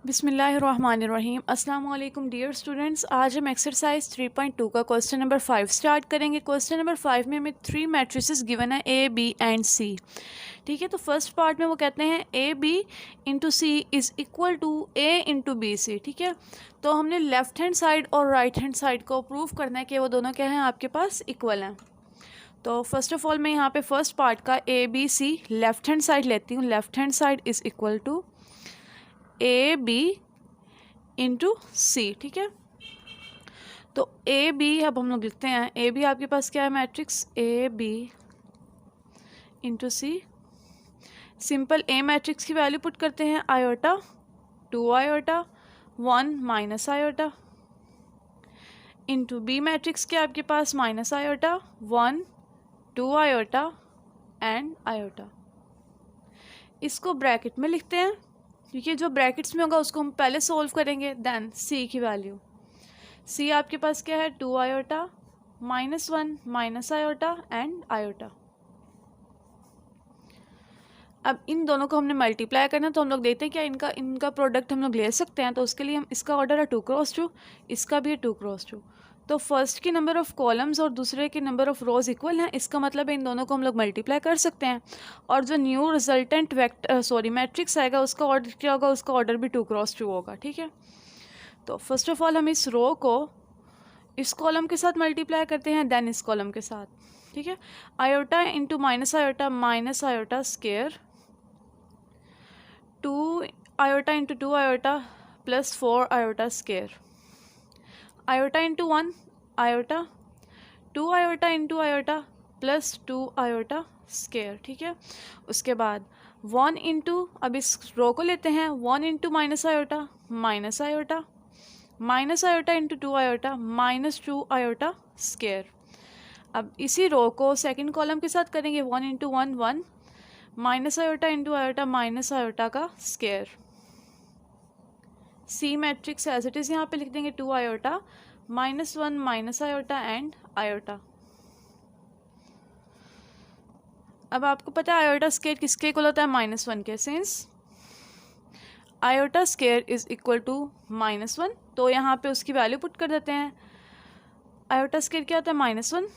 बिस्मिल्लाहिर्रहमानिर्रहीम। अस्सलाम वालेकुम डियर स्टूडेंट्स। आज हम एक्सरसाइज 3.2 का क्वेश्चन नंबर 5 स्टार्ट करेंगे। क्वेश्चन नंबर 5 में हमें 3 मैट्रिसेस गिवन है ए बी एंड सी। ठीक है, तो फर्स्ट पार्ट में वो कहते हैं A B into C is equal to A into B C. ठीक है, तो हमने लेफ़्ट हैंड साइड और राइट हैंड साइड को प्रूव करना है कि वो दोनों क्या हैं, आपके पास इक्वल हैं। तो फर्स्ट ऑफ ऑल मैं यहाँ पे फर्स्ट पार्ट का A B C left hand side लेती हूँ। Left hand side is equal to A B into C. ठीक है, तो ए बी अब हम लोग लिखते हैं। ए बी आपके पास क्या है, matrix A B into C. Simple A matrix की वैल्यू पुट करते हैं, iota 2 iota 1 minus iota into B matrix के आपके पास minus iota 1 2 iota and iota. इसको ब्रैकेट में लिखते हैं क्योंकि जो ब्रैकेट्स में होगा उसको हम पहले सोल्व करेंगे। देन सी की वैल्यू, सी आपके पास क्या है, 2 iota minus 1 minus iota and iota. अब इन दोनों को हमने मल्टीप्लाई करना है, तो हम लोग देखते हैं क्या इनका प्रोडक्ट हम लोग ले सकते हैं। तो उसके लिए हम इसका ऑर्डर है 2 क्रॉस 2, इसका भी है 2 क्रॉस 2। तो फर्स्ट की नंबर ऑफ़ कॉलम्स और दूसरे के नंबर ऑफ़ रोज इक्वल हैं, इसका मतलब है इन दोनों को हम लोग मल्टीप्लाई कर सकते हैं। और जो न्यू रिजल्टेंट मैट्रिक्स आएगा उसका ऑर्डर क्या होगा, उसका ऑर्डर भी 2 क्रॉस 2 होगा। ठीक है, तो फर्स्ट ऑफ ऑल हम इस रो को इस कॉलम के साथ मल्टीप्लाई करते हैं, देन इस कॉलम के साथ। ठीक है, iota into minus iota square 2 iota into 2 iota plus 4 iota square. Iota into 1 iota 2 iota into iota plus 2 iota square. ठीक है, उसके बाद 1 इंटू, अब इस रो को लेते हैं, 1 into minus iota minus iota into 2 iota minus 2 iota square. अब इसी रो को सेकंड कॉलम के साथ करेंगे, 1 into 1 1 minus iota into iota minus iota का square. C matrix as it is यहाँ पे लिख देंगे, 2 iota minus 1 minus iota and iota. अब आपको पता है आयोटा स्केयर किसके इक्वल होता है, -1 के। Since iota square is equal to -1, तो यहाँ पे उसकी वैल्यू पुट कर देते हैं। आयोटा स्केयर क्या होता है, -1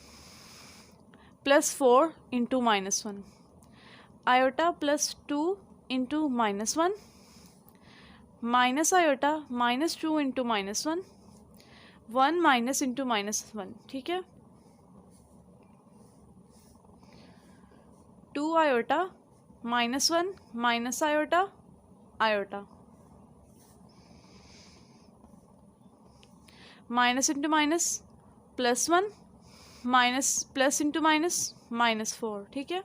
plus 4 into -1 iota plus 2 into -1 minus iota minus 2 into -1 1 minus into -1। ठीक है, 2 iota -1 minus iota iota minus into minus +1 minus plus into minus -4। ठीक है,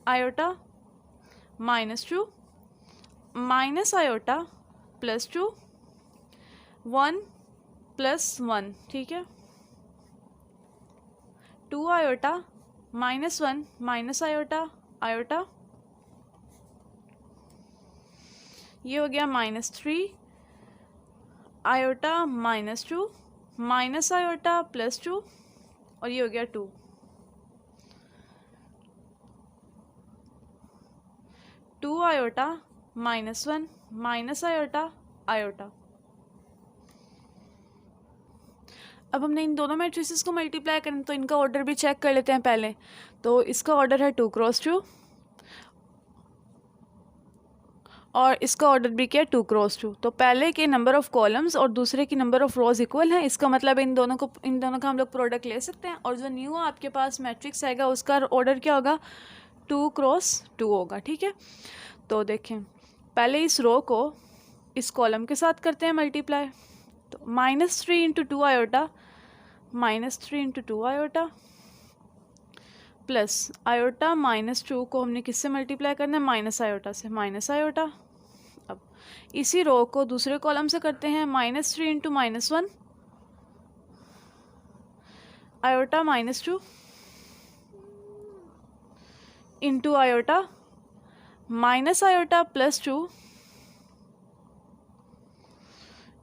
आयोटा -2 माइनस आयोटा +2 1 +1। ठीक है, 2 आयोटा -1 माइनस आयोटा आयोटा, ये हो गया -3 आयोटा -2 माइनस आयोटा +2 और ये हो गया 2। 2 आयोटा -1 माइनस आयोटा आयोटा। अब हमने इन दोनों मैट्रिसेस को मल्टीप्लाई करना, तो इनका ऑर्डर भी चेक कर लेते हैं पहले। तो इसका ऑर्डर है 2 क्रॉस 2 और इसका ऑर्डर भी क्या है, 2 क्रॉस 2। तो पहले के नंबर ऑफ़ कॉलम्स और दूसरे की नंबर ऑफ़ रोज इक्वल हैं, इसका मतलब इन दोनों का हम लोग प्रोडक्ट ले सकते हैं। और जो न्यू आपके पास मैट्रिक्स आएगा उसका ऑर्डर क्या होगा, 2 क्रॉस 2 होगा। ठीक है, तो देखें पहले इस रो को इस कॉलम के साथ करते हैं मल्टीप्लाई। तो -3 into 2 iota -3 into 2 iota plus iota -2 को हमने किससे मल्टीप्लाई करना है, माइनस आयोटा से, माइनस आयोटा। अब इसी रो को दूसरे कॉलम से करते हैं, -3 into -1 iota -2 into iota minus iota +2,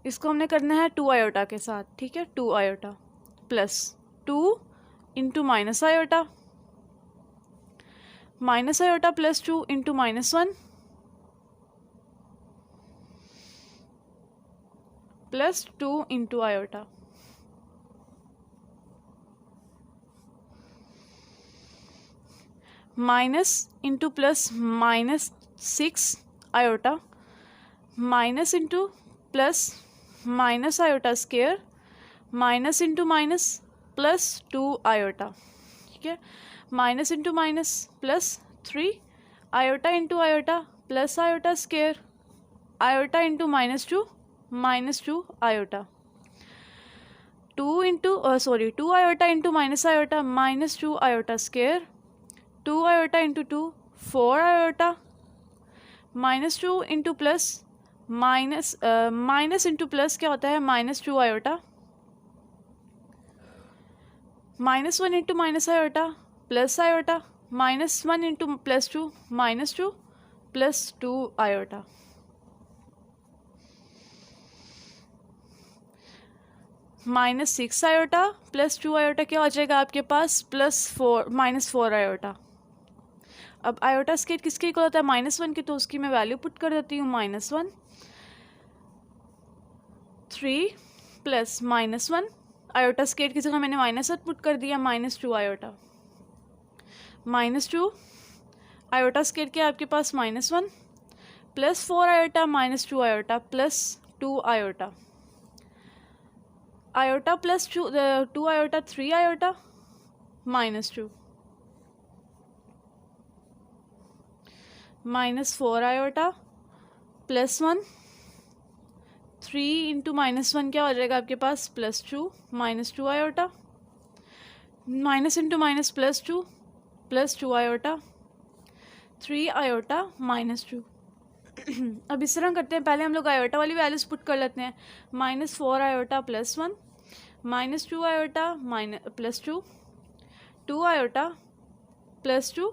इसको हमने करना है 2 आयोटा के साथ। ठीक है, 2 iota plus 2 into minus iota +2 into -1 plus 2 into iota, minus into plus minus 6 iota, minus into plus minus iota square, minus into minus plus 2 iota, ठीक है। Minus into minus plus 3 iota into iota plus iota square, iota into minus two iota, 2 iota into minus iota minus 2 iota square, 2 iota into 2 4 iota, minus 2 into plus minus into plus क्या होता है minus 2 iota, minus 1 into minus iota plus iota, minus 1 into plus 2 minus 2 plus 2 iota, minus 6 iota plus 2 iota क्या हो जाएगा आपके पास minus 4 iota. अब iota skate किसके इक्वल होता है -1 की, तो उसकी मैं वैल्यू पुट कर देती हूँ -1, 3 प्लस -1 आयोटा स्केट की जगह मैंने -1 पुट कर दिया, -2 आयोटा, -2 आयोटा स्केट के आपके पास -1 plus 4 iota -2 iota plus 2 iota, iota plus 2 iota 3 iota -2 -4 iota plus 1, 3 into -1 क्या हो जाएगा आपके पास +2 -2 iota, minus into minus plus 2 iota, 3 iota -2। अब इस तरह करते हैं, पहले हम लोग आयोटा वाली वैल्यूज पुट कर लेते हैं, -4 iota +1, -2 iota +2, 2 iota +2,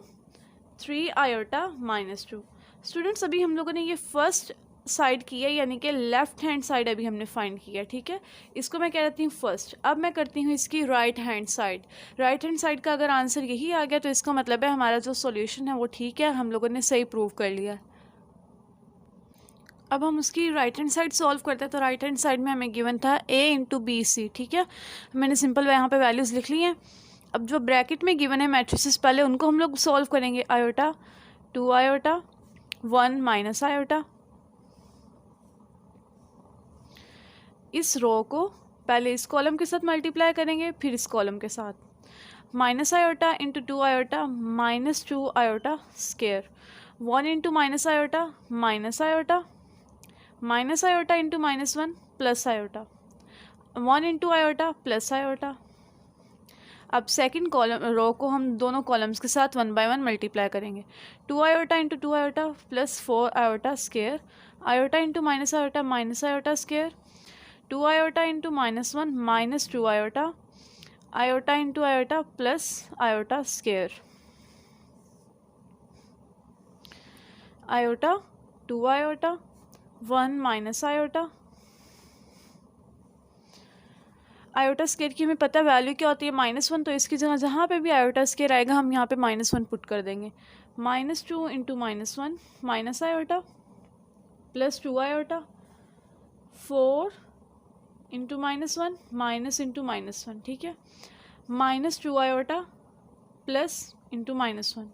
3 iota -2। Students अभी हम लोगों ने ये फर्स्ट साइड की है, यानी कि लेफ्ट हैंड साइड अभी हमने फाइंड किया, ठीक है। इसको मैं कह देती हूँ फर्स्ट। अब मैं करती हूँ इसकी right hand side. Right hand side का अगर आंसर यही आ गया तो इसका मतलब है हमारा जो सॉल्यूशन है वो ठीक है, हम लोगों ने सही प्रूव कर लिया। अब हम उसकी राइट हैंड साइड सॉल्व करते हैं। तो राइट हैंड साइड में हमें गिवन था a इंटू बी सी, ठीक है। मैंने सिंपल यहाँ पे वैल्यूज़ लिख ली हैं। अब जो ब्रैकेट में गिवन है मैट्रिसेस, पहले उनको हम लोग सॉल्व करेंगे। आयोटा 2 आयोटा 1 माइनस आयोटा, इस रो को पहले इस कॉलम के साथ मल्टीप्लाई करेंगे, फिर इस कॉलम के साथ, minus iota into 2 iota -2 iota square, 1 into minus iota minus iota into -1 plus iota, 1 into iota plus iota. अब सेकंड कॉलम रो को हम दोनों कॉलम्स के साथ 1 बाय 1 मल्टीप्लाई करेंगे। 2 iota into 2 iota plus 4 iota square, iota into minus iota square, 2 iota into -1 -2 iota, iota into iota plus iota square, iota 2 iota 1 minus iota, iota square की हमें पता value क्या होती है -1, तो इसकी जगह जहाँ पे भी आयोटा स्क्वायर आएगा हम यहाँ पे -1 पुट कर देंगे। -2 into -1 minus iota plus 2 iota, 4 into -1 minus into -1, ठीक है, -2 iota plus into -1,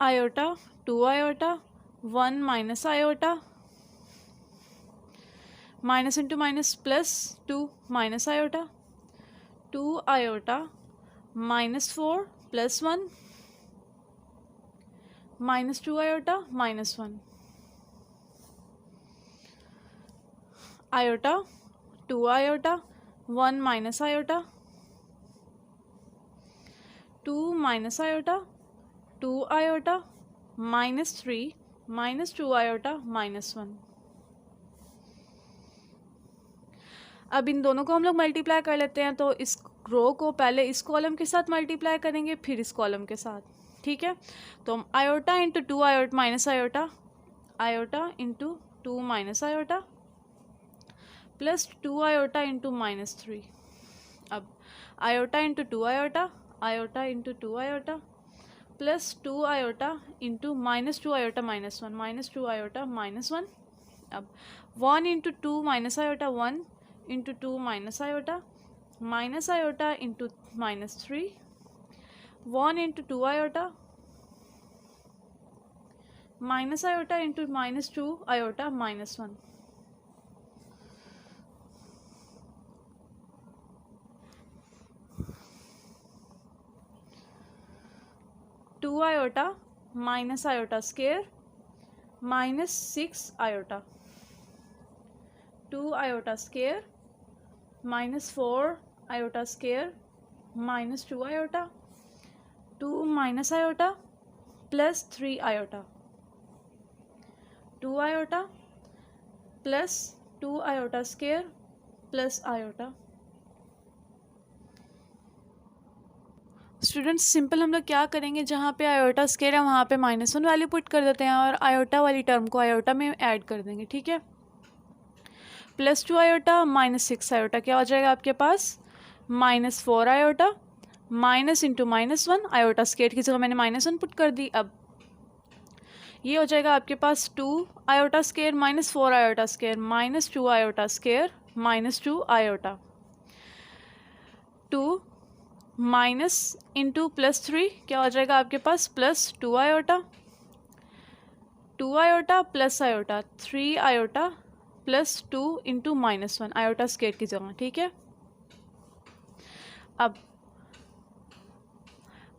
iota 2 iota 1 minus iota, minus into minus plus 2 minus iota, 2 iota -4 plus 1 -2 iota -1, iota 2 iota 1 minus iota, 2 minus iota 2 iota -3 -2 iota -1। अब इन दोनों को हम लोग multiply कर लेते हैं। तो इस रो को पहले इस कॉलम के साथ मल्टीप्लाई करेंगे, फिर इस कॉलम के साथ, ठीक है। तो हम iota into 2 iota minus iota, iota into 2 minus iota plus 2 iota into -3। अब iota into 2 iota, iota into 2 iota plus 2 iota into minus 2 iota minus 1, minus 2 iota minus 1। अब 1 into 2 minus iota, 1 into 2 minus iota into minus 3, 1 into 2 iota minus iota into minus 2 iota minus 1। To iota minus iota square minus 6 iota, 2 iota square minus 4 iota square minus 2 iota, 2 minus iota plus 3 iota, 2 iota plus 2 iota square plus iota. Students simple हम लोग क्या करेंगे, जहाँ पे iota square है वहाँ पे -1 value put कर देते हैं और आयोटा वाली टर्म को आयोटा में ऐड कर देंगे, ठीक है। प्लस 2 आयोटा माइनस 6 आयोटा क्या हो जाएगा आपके पास, minus 4 iota minus into -1, iota square की जगह मैंने -1 पुट कर दी। अब ये हो जाएगा आपके पास 2 iota square minus 4 iota square minus 2 iota square minus 2 iota, 2 minus into plus 3 क्या हो जाएगा आपके पास, plus 2 iota, 2 iota plus iota 3 iota plus 2 into -1 iota square की जगह, ठीक है। अब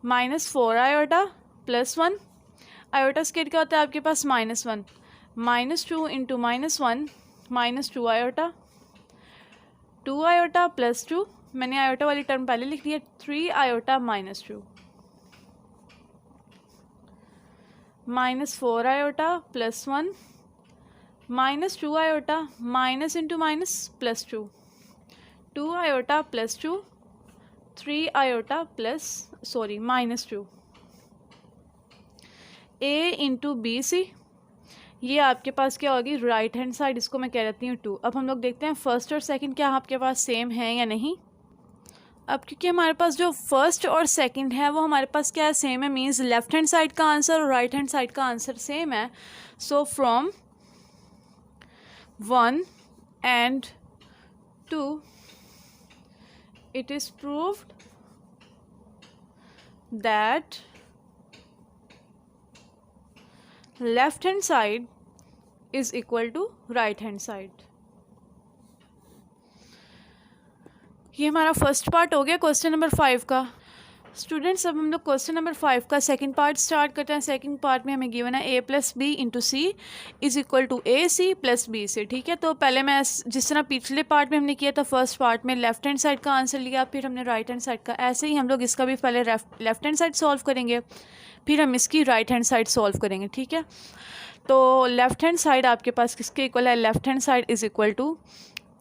-4 आयोटा प्लस 1, आयोटा स्केयर क्या होता है आपके पास -1, -2 इंटू -1 -2 आयोटा, 2 आयोटा प्लस 2, मैंने आयोटा वाली टर्म पहले लिख दिया, 3 iota -2, -4 iota plus 1 -2 iota minus into minus plus 2, 2 iota plus 2, 3 iota -2, a into B C, ये आपके पास क्या होगी राइट हैंड साइड, इसको मैं कह देती हूँ 2। अब हम लोग देखते हैं फर्स्ट और सेकंड क्या आपके पास सेम है या नहीं। अब क्योंकि हमारे पास जो फर्स्ट और सेकंड है वो हमारे पास क्या है, सेम है, मींस लेफ्ट हैंड साइड का आंसर और राइट हैंड साइड का आंसर सेम है। So from 1 and 2 it is proved that left hand side is equal to right hand side। ये हमारा फर्स्ट पार्ट हो गया क्वेश्चन नंबर 5 का। स्टूडेंट्स अब हम लोग क्वेश्चन नंबर 5 का सेकंड पार्ट स्टार्ट करते हैं। सेकंड पार्ट में हमें गिवन है a plus B into C is equal to A C plus B से, ठीक है। तो पहले मैं जिस तरह पिछले पार्ट में हमने किया था, फर्स्ट पार्ट में लेफ्ट हैंड साइड का आंसर लिया, फिर हमने राइट हैंड साइड का, ऐसे ही हम लोग इसका भी पहले लेफ्ट हैंड साइड सॉल्व करेंगे, फिर हम इसकी राइट हैंड साइड सॉल्व करेंगे, ठीक है। तो लेफ्ट हैंड साइड आपके पास किसके इक्वल है, left hand side is equal to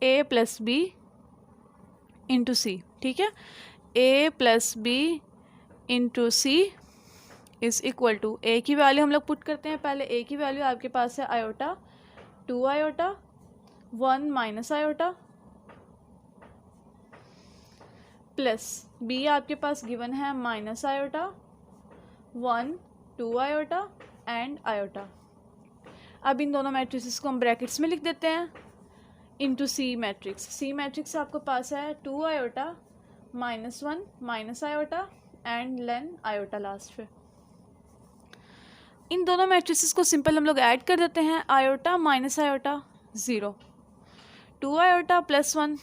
A plus B into C, ठीक है। A plus B into C is equal to, A की वैल्यू हम लोग पुट करते हैं पहले। ए की वैल्यू आपके पास है iota, 2 iota 1 minus iota plus B आपके पास गिवन है minus iota 1 2 iota and iota. अब इन दोनों मैट्रिक्स को हम ब्रैकेट्स में लिख देते हैं into C matrix. C matrix आपके पास है 2 आयोटा -1 माइनस आयोटा एंड लेन आयोटा लास्ट पे। इन दोनों मैट्रिसेस को सिंपल हम लोग ऐड कर देते हैं, iota minus iota 0, 2 iota plus 1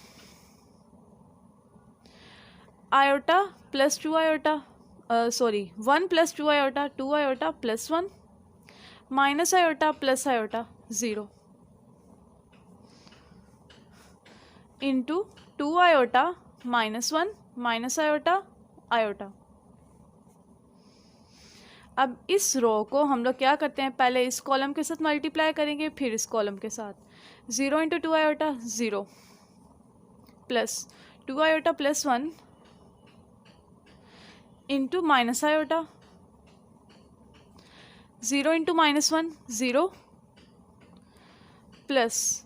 iota plus 2 iota 1 plus 2 iota 2 iota plus 1 minus iota plus iota 0 into 2 iota -1 minus iota iota. अब इस रो को हम लोग क्या करते हैं, पहले इस कॉलम के साथ मल्टीप्लाई करेंगे, फिर इस कॉलम के साथ। 0 into 2 iota 0 plus 2 iota plus 1 into minus iota, 0 into -1 0 plus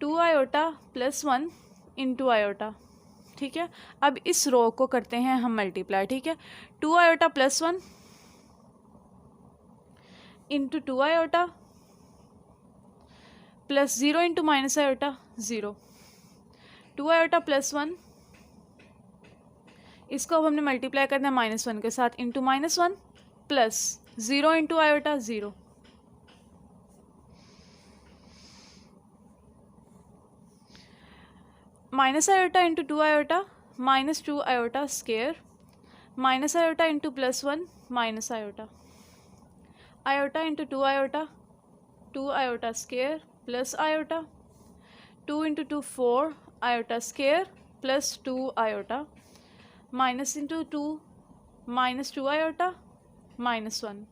2 iota plus 1 into iota, ठीक है। अब इस रो को करते हैं हम मल्टीप्लाई, ठीक है। 2 iota plus 1 into 2 iota plus 0 into minus iota 0, 2 iota plus 1, इसको अब हमने मल्टीप्लाई करना है -1 के साथ, into -1 plus 0 into iota 0, minus iota into 2 iota -2 iota square, minus iota into +1 minus iota, iota into 2 iota 2 iota square plus iota, 2 into 2 4 iota square plus 2 iota, minus into 2 -2 iota -1,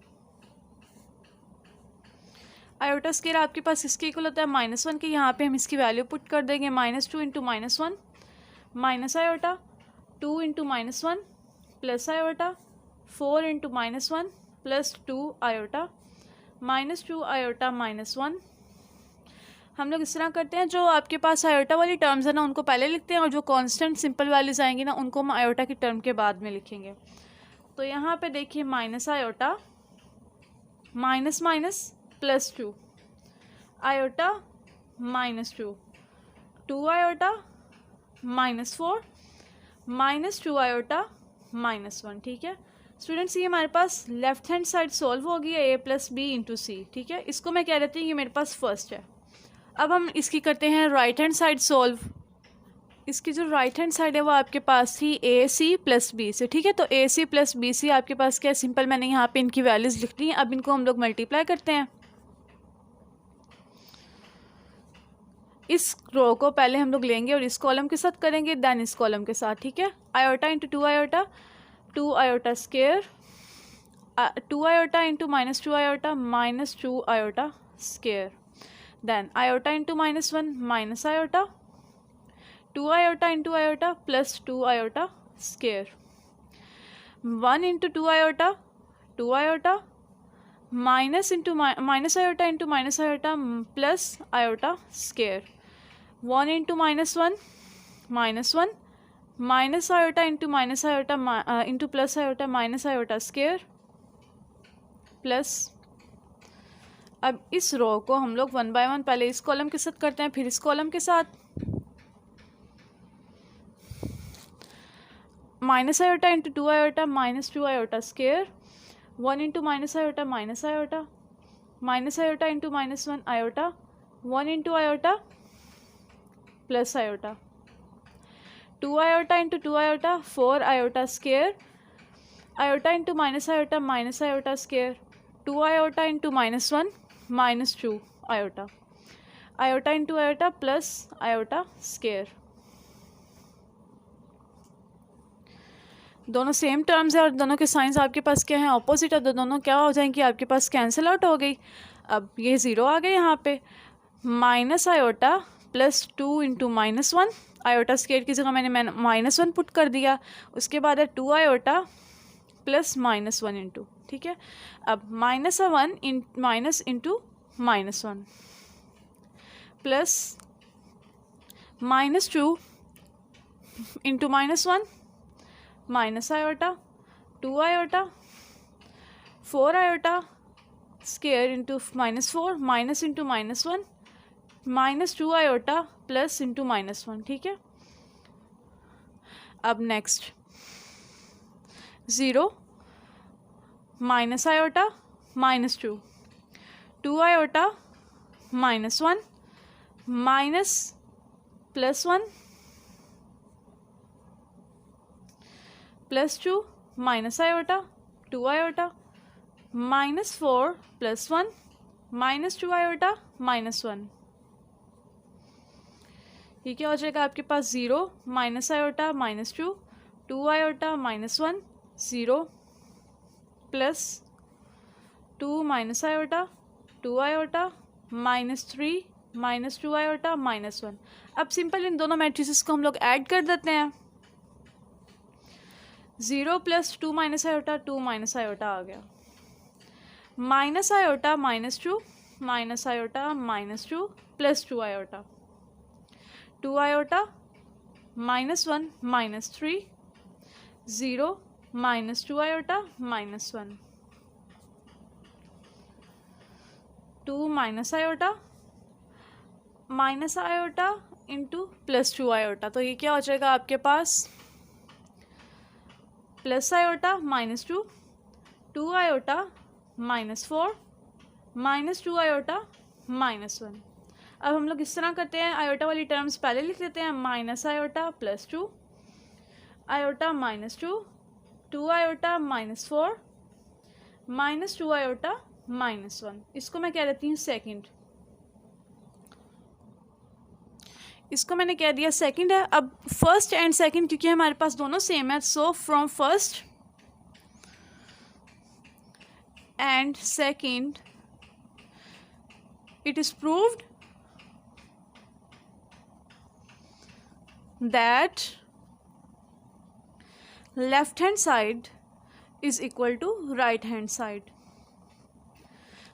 iota square आपके पास इसके equal होता है -1 के, यहाँ पे हम इसकी value put कर देंगे -2 into -1 minus iota, 2 into -1 plus iota, 4 into -1 plus 2 iota, -2 iota -1। हम लोग इस तरह करते हैं, जो आपके पास आयोटा वाली टर्म्स है ना उनको पहले लिखते हैं, और जो कांस्टेंट सिंपल वैल्यूज आएंगी ना उनको हम आयोटा की टर्म के बाद में लिखेंगे। तो यहाँ पे देखिए minus iota minus minus +2 iota -2, 2 iota -4 -2 iota -1। ठीक है स्टूडेंट्स, ये हमारे पास लेफ्ट हैंड साइड सॉल्व हो गई है a + b इंटू सी। ठीक है, इसको मैं कह देती हूँ ये मेरे पास फर्स्ट है। अब हम इसकी करते हैं राइट हैंड साइड सॉल्व। इसकी जो राइट हैंड साइड है वो आपके पास थी AC + BC। ठीक है, तो AC + BC आपके पास क्या है, सिंपल मैंने यहाँ पे इनकी वैल्यूज लिख ली हैं। अब इनको हम लोग मल्टीप्लाई करते हैं। इस रो को पहले हम लोग लेंगे और इस कॉलम के साथ करेंगे, देन इस कॉलम के साथ। ठीक है, iota into 2 iota 2 iota square, 2 iota into -2 iota -2 iota square, then iota into -1 minus iota, 2 iota into iota plus 2 iota square, 1 into 2 iota 2 iota minus into minus iota into minus iota plus iota square, 1 into -1 -1 minus iota into minus iota into plus iota minus iota square plus। अब इस रो को हम लोग 1 bye 1 पहले इस column के साथ करते हैं, फिर इस कॉलम के साथ। Minus iota into 2 iota -2 iota square, 1 into minus iota minus iota into -1 iota, 1 into iota plus iota, 2 iota into 2 iota 4 iota square, iota into minus iota square, 2 iota into -1 -2 iota, iota into iota plus iota square. दोनों same terms है और दोनों के science आपके पास क्या है, opposite है, तो दोनों क्या हो जाएंगी आपके पास, कैंसिल आउट हो गई। अब ये 0 आ गए यहाँ पे, minus iota plus 2 into -1 iota square की जगह मैंने -1 पुट कर दिया, उसके बाद है 2 आयोटा प्लस -1 इंटू। ठीक है, अब -1 minus into -1 plus -2 into -1 minus iota, 2 iota 4 iota square into -4 minus into -1 -2 iota plus into -1। ठीक है, अब next 0 minus iota -2, 2 iota -1 minus +1 +2 minus iota 2 iota -4 +1 -2 iota -1। ये क्या हो जाएगा आपके पास, 0 minus iota -2 2 iota -1 0 plus 2 minus iota 2 iota -3 -2 iota -1। अब simple in दोनों मैट्रिसेस को हम लोग ऐड कर देते हैं। 0 plus 2 minus iota 2 minus iota आ गया, minus iota -2 minus iota -2 plus 2 iota 2 iota -1 -3 0 -2 iota -1। 2 minus iota into plus 2 iota. तो ये क्या हो जाएगा आपके पास, plus iota minus 2, 2 iota minus 4, minus 2 iota minus 1। अब हम लोग इस तरह करते हैं, आयोटा वाली टर्म्स पहले लिख लेते हैं, minus iota plus 2 iota minus 2, 2 iota minus 4, minus 2 iota minus 1। इसको मैं कह देती हूँ सेकंड, इसको मैंने कह दिया सेकंड है। अब फर्स्ट एंड सेकंड क्योंकि हमारे पास दोनों सेम है, so from first and second it is proved that left hand side is equal to right hand side।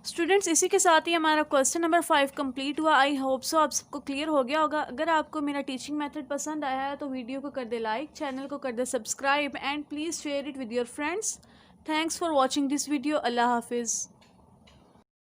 Students इसी के साथ ही हमारा क्वेश्चन नंबर 5 कंप्लीट हुआ। आई होप सो आप सबको क्लियर हो गया होगा। अगर आपको मेरा टीचिंग मेथड पसंद आया है तो वीडियो को कर दे लाइक, चैनल को कर दे subscribe and please share it with your friends. Thanks for watching this video. अल्लाह हाफिज़।